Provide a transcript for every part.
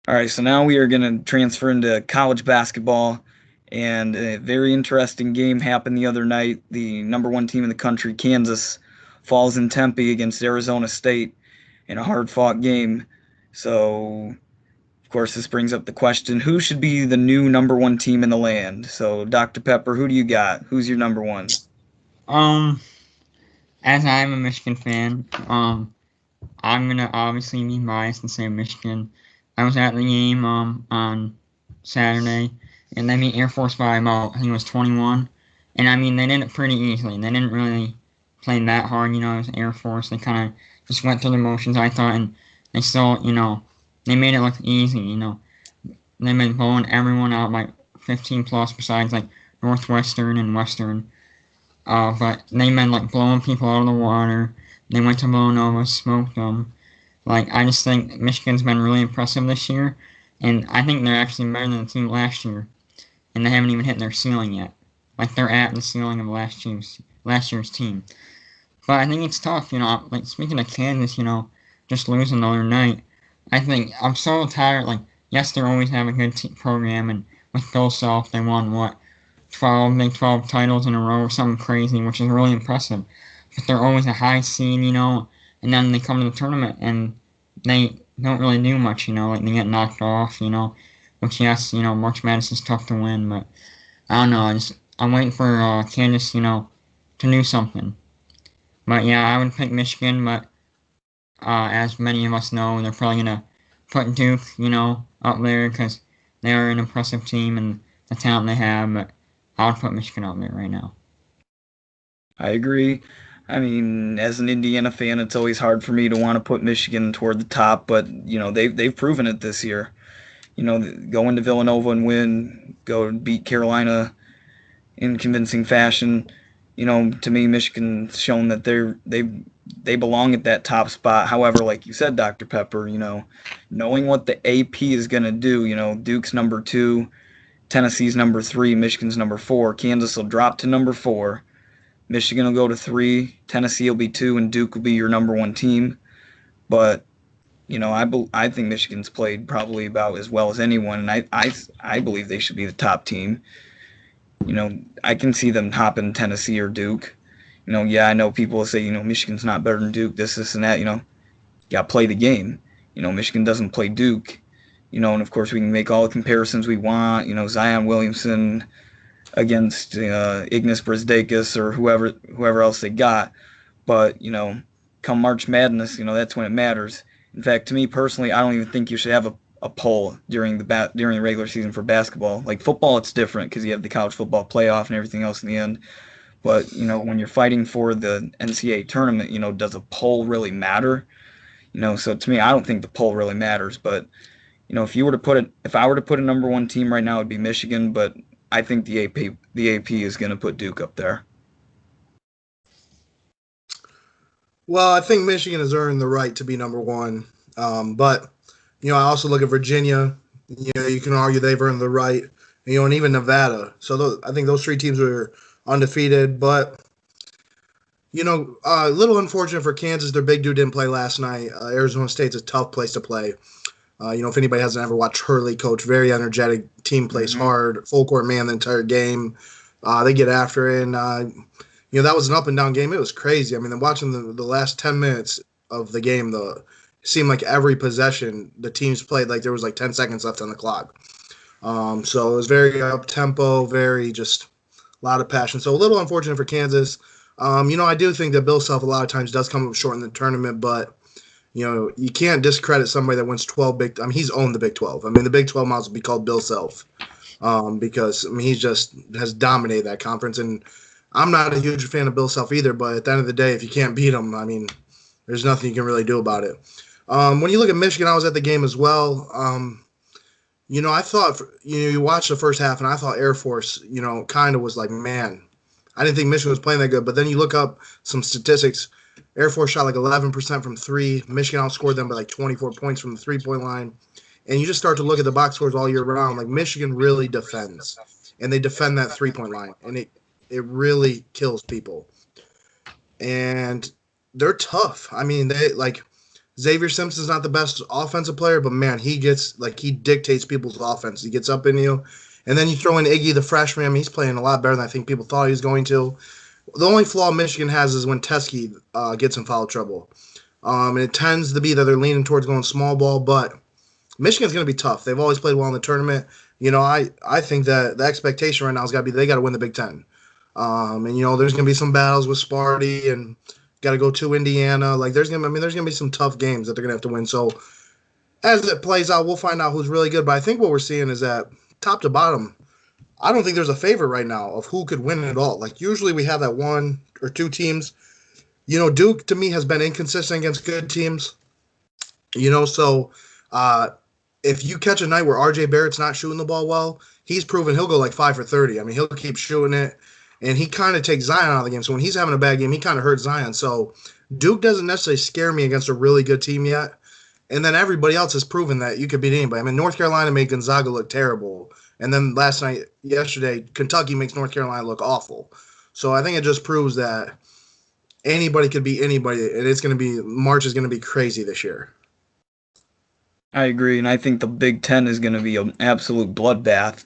All right, so now we are going to transfer into college basketball, and a very interesting game happened the other night. The number one team in the country, Kansas, falls in Tempe against Arizona State in a hard-fought game. So, of course, this brings up the question, who should be the new number one team in the land? So, Dr. Pepper, who do you got? Who's your number one? Um, as I'm a Michigan fan, I'm gonna obviously be biased and say Michigan. I was at the game on Saturday, and they beat Air Force by about I think it was 21, and I mean they did it pretty easily. They didn't really play that hard, you know. It was Air Force. They kind of just went through the motions, I thought, and they still, they made it look easy. They've been blowing everyone out by 15 plus, besides like Northwestern and Western. But they been like blowing people out of the water. They went to Villanova, smoked them. Like I just think Michigan's been really impressive this year, and I think they're actually better than the team last year, and they haven't even hit their ceiling yet. Like they're at the ceiling of last year's team. But I think it's tough, Like speaking of Kansas, just losing the other night. I think I'm so tired. Like yes, they always have a good program, and with Bill Self, they won what 12 titles in a row or something crazy, which is really impressive. But they're always a high seed, and then they come to the tournament and they don't really do much, like they get knocked off, which yes, March Madness is tough to win, but I don't know, I'm waiting for Kansas, to do something. But yeah, I would pick Michigan, but as many of us know, they're probably gonna put Duke, up there because they are an impressive team and the talent they have, but I would put Michigan up there right now. I agree. I mean, as an Indiana fan, it's always hard for me to want to put Michigan toward the top, but they've proven it this year. Go into Villanova and win, go and beat Carolina in convincing fashion. To me, Michigan's shown that they belong at that top spot. However, like you said, Dr. Pepper, knowing what the AP is going to do, Duke's number two, Tennessee's number three, Michigan's number four, Kansas will drop to number four. Michigan will go to three, Tennessee will be two, and Duke will be your number one team. But I think Michigan's played probably about as well as anyone, and I believe they should be the top team. I can see them topping Tennessee or Duke. Yeah, I know people will say, Michigan's not better than Duke, this, and that. You got to play the game. Michigan doesn't play Duke. And of course we can make all the comparisons we want. Zion Williamson against Ignas Brazdeikis or whoever else they got. But come March Madness, that's when it matters. In fact, to me personally, I don't even think you should have a poll during the regular season for basketball. Like football, it's different because you have the college football playoff and everything else in the end. But when you're fighting for the NCAA tournament, does a poll really matter? So to me, I don't think the poll really matters. But if I were to put a number one team right now, it'd be Michigan. But I think the AP is going to put Duke up there. Well, I think Michigan has earned the right to be number one. But I also look at Virginia. You can argue they've earned the right. And even Nevada. So I think those three teams are undefeated. But a little unfortunate for Kansas. Their big dude didn't play last night. Arizona State's a tough place to play. If anybody hasn't ever watched Hurley coach, very energetic, team plays hard, full court man the entire game. They get after it, and that was an up and down game. It was crazy. I mean, watching the last 10 minutes of the game, it seemed like every possession the teams played like there was like 10 seconds left on the clock. So it was very up tempo, very just a lot of passion. So a little unfortunate for Kansas. I do think that Bill Self a lot of times does come up short in the tournament, but you can't discredit somebody that wins 12 big. I mean, he's owned the Big 12. I mean, the Big 12 might as well be called Bill Self because he just has dominated that conference. And I'm not a huge fan of Bill Self either, but at the end of the day, if you can't beat him, I mean, there's nothing you can really do about it. When you look at Michigan, I was at the game as well. I thought, you watched the first half, and I thought Air Force, kind of was like, man, I didn't think Michigan was playing that good. But then you look up some statistics. Air Force shot like 11% from three. Michigan outscored them by like 24 points from the three-point line. And you just start to look at the box scores all year round. Like Michigan really defends, and they defend that three-point line, and it really kills people. And they're tough. I mean, they like Xavier Simpson's not the best offensive player, but man, he dictates people's offense. He gets up in you. And then you throw in Iggy, the freshman. I mean, he's playing a lot better than I think people thought he was going to. The only flaw Michigan has is when Teskey gets in foul trouble. And it tends to be that they're leaning towards going small ball, but Michigan's going to be tough. They've always played well in the tournament. I think that the expectation right now has got to be they got to win the Big Ten. And there's going to be some battles with Sparty and got to go to Indiana. Like there's going to be some tough games that they're going to have to win. So as it plays out, we'll find out who's really good. But I think what we're seeing is that top to bottom, I don't think there's a favorite right now of who could win it all. Like usually we have that one or two teams. Duke to me has been inconsistent against good teams. So if you catch a night where R.J. Barrett's not shooting the ball well, he's proven he'll go like 5 for 30. I mean, he'll keep shooting it, and he kind of takes Zion out of the game. So when he's having a bad game, he kind of hurts Zion. So Duke doesn't necessarily scare me against a really good team yet. And then everybody else has proven that you could beat anybody. I mean, North Carolina made Gonzaga look terrible. And then yesterday, Kentucky makes North Carolina look awful. So I think it just proves that anybody could beat anybody, and March is going to be crazy this year. I agree, and I think the Big Ten is going to be an absolute bloodbath.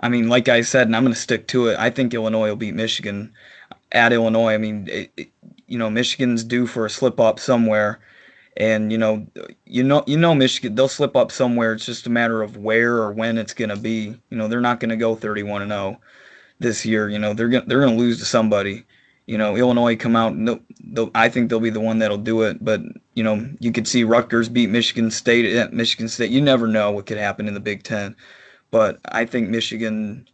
I mean, like I said, and I'm going to stick to it, I think Illinois will beat Michigan at Illinois. I mean, Michigan's due for a slip-up somewhere, and Michigan, they'll slip up somewhere. It's just a matter of where or when it's going to be. They're not going to go 31-0 this year. They're going to lose to somebody. Illinois come out, I think they'll be the one that'll do it. But, you could see Rutgers beat Michigan State at Michigan State. You never know what could happen in the Big Ten. But I think Michigan,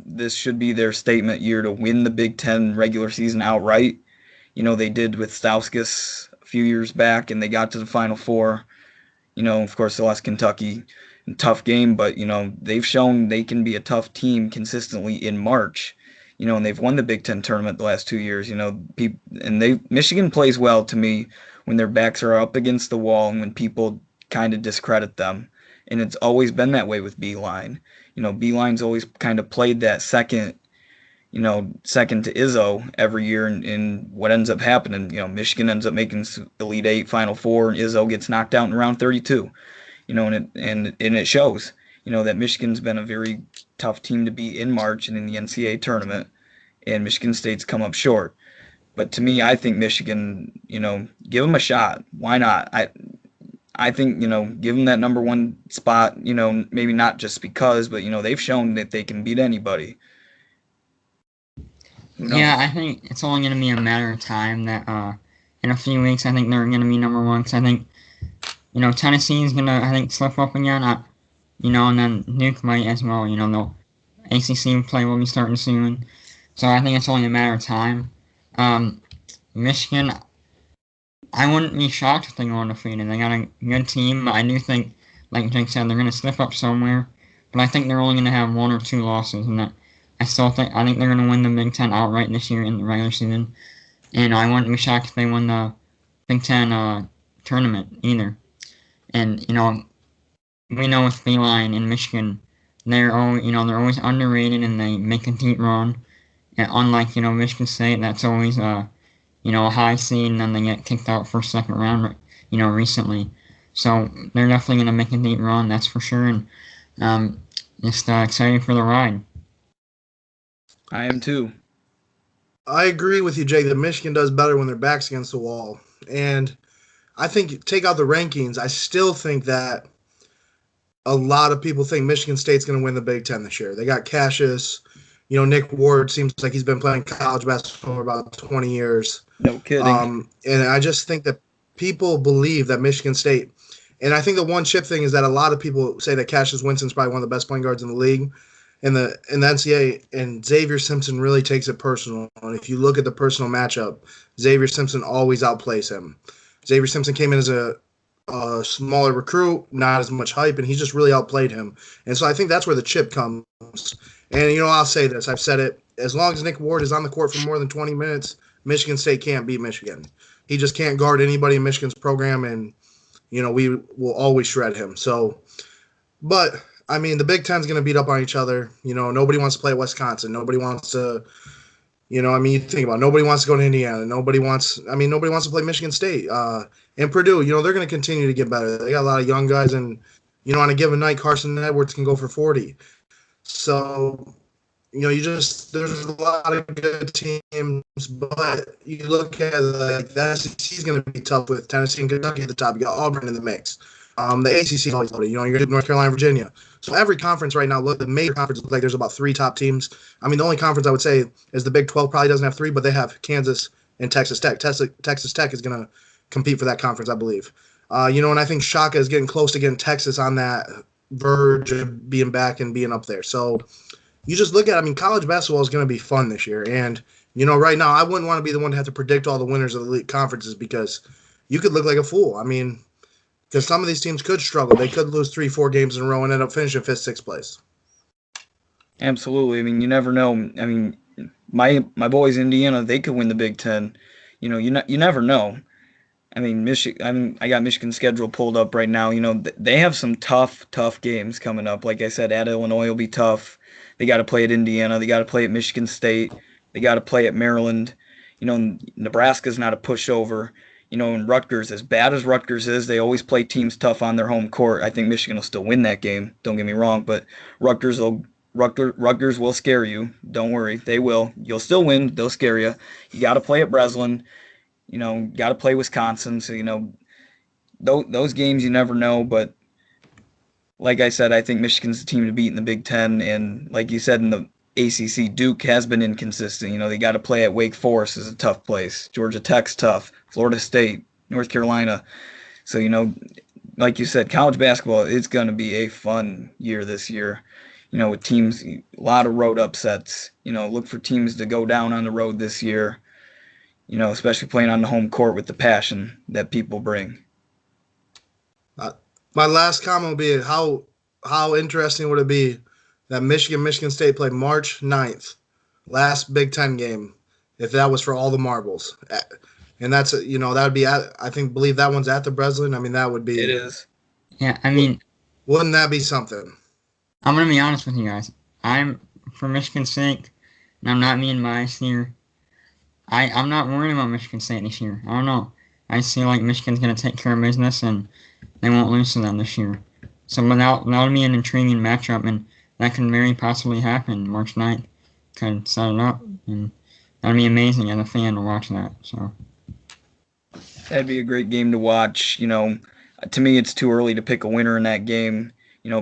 this should be their statement year to win the Big Ten regular season outright. They did with Stauskas a few years back, and they got to the Final Four. Of course, they lost Kentucky. Tough game, but, they've shown they can be a tough team consistently in March. And they've won the Big Ten tournament the last 2 years. Michigan plays well to me when their backs are up against the wall and when people kind of discredit them. And it's always been that way with Beeline. Beeline's always kind of played that second to Izzo every year, and what ends up happening, Michigan ends up making Elite Eight, Final Four, and Izzo gets knocked out in round 32. And it shows. That Michigan's been a very tough team to beat in March and in the NCAA tournament, and Michigan State's come up short. But to me, I think Michigan, give them a shot. Why not? I think, give them that number one spot, maybe not just because, but, they've shown that they can beat anybody. Yeah, I think it's only going to be a matter of time that in a few weeks, I think they're going to be number one. Because I think, Tennessee's going to, I think, slip up again. And then Duke might as well. The ACC play will be starting soon. So I think it's only a matter of time. Michigan, I wouldn't be shocked if they go undefeated. They got a good team, but I do think, like Jake said, they're going to slip up somewhere. But I think they're only going to have 1 or 2 losses, and I think they're going to win the Big Ten outright this year in the regular season. And I wouldn't be shocked if they win the Big Ten tournament either. And we know with Beeline in Michigan, they're always underrated and they make a deep run. And unlike Michigan State, that's always a high seed, and then they get kicked out for second round, recently. So they're definitely going to make a deep run, that's for sure. And just excited for the ride. I am too. I agree with you, Jake, that Michigan does better when their back's against the wall. And I think, take out the rankings, I still think that a lot of people think Michigan State's going to win the Big Ten this year. They got Cassius. Nick Ward seems like he's been playing college basketball for about 20 years. No kidding. And I just think that people believe that Michigan State, and I think the one chip thing is that a lot of people say that Cassius Winston's probably one of the best point guards in the league in the NCAA, and Xavier Simpson really takes it personal. And if you look at the personal matchup, Xavier Simpson always outplays him. Xavier Simpson came in as a smaller recruit, not as much hype, and he just really outplayed him. And so I think that's where the chip comes. And, I'll say this. I've said it. As long as Nick Ward is on the court for more than 20 minutes, Michigan State can't beat Michigan. He just can't guard anybody in Michigan's program, and, we will always shred him. So, but, the Big Ten's going to beat up on each other. Nobody wants to play Wisconsin. Nobody wants to, I mean, you think about it, nobody wants to go to Indiana. Nobody wants to play Michigan State. And Purdue, they're going to continue to get better. They got a lot of young guys, and on a given night, Carson Edwards can go for 40. So, there's a lot of good teams, but you look at like the SEC is going to be tough with Tennessee and Kentucky at the top. You got Auburn in the mix. The ACC is always loaded. You're going to North Carolina, Virginia. So every conference right now, look, the major conference looks like there's about 3 top teams. I mean, the only conference I would say is the Big 12 probably doesn't have 3, but they have Kansas and Texas Tech. Texas Tech is going to compete for that conference, I believe. And I think Shaka is getting close to getting Texas on that verge of being back and being up there. So you just look at, college basketball is going to be fun this year. And, right now, I wouldn't want to be the one to have to predict all the winners of the league conferences because you could look like a fool. Because some of these teams could struggle. They could lose 3-4 games in a row and end up finishing 5th, 6th place. Absolutely. You never know. My boys, Indiana, they could win the Big Ten. You never know. Michigan. I got Michigan's schedule pulled up right now. They have some tough games coming up. Like I said, at Illinois will be tough. They got to play at Indiana. They got to play at Michigan State. They got to play at Maryland. Nebraska's not a pushover. And Rutgers, as bad as Rutgers is, they always play teams tough on their home court. I think Michigan will still win that game. Don't get me wrong, but Rutgers will scare you. Don't worry, they will. You'll still win. They'll scare you. You got to play at Breslin. Got to play Wisconsin. So those games you never know. But like I said, I think Michigan's the team to beat in the Big Ten. And like you said in the ACC, Duke has been inconsistent. They got to play at Wake Forest is a tough place. Georgia Tech's tough. Florida State, North Carolina. So, like you said, college basketball, it's going to be a fun year this year. With teams, a lot of road upsets. Look for teams to go down on the road this year. Especially playing on the home court with the passion that people bring. My last comment would be how interesting would it be that Michigan State played March 9th, last Big Ten game, if that was for all the marbles. And that's, that would be, believe that one's at the Breslin. That would be. It is. Yeah, wouldn't that be something? I'm going to be honest with you guys. I'm for Michigan's sake, and I'm not being biased here. I'm not worried about Michigan State this year. I don't know. I feel like Michigan's going to take care of business, and they won't lose to them this year. So that'll be an intriguing matchup, and that could very possibly happen. March 9th could set it up, and that'd be amazing as a fan to watch that. So that'd be a great game to watch. To me, it's too early to pick a winner in that game.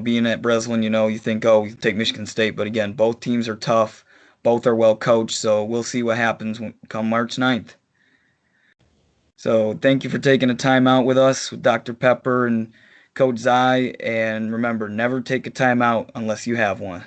Being at Breslin, you think, oh, you take Michigan State. But again, both teams are tough. Both are well coached. So we'll see what happens come March 9th. So thank you for taking the time out with us, with Dr. Pepper and Coach Zai. And remember, never take a timeout unless you have one.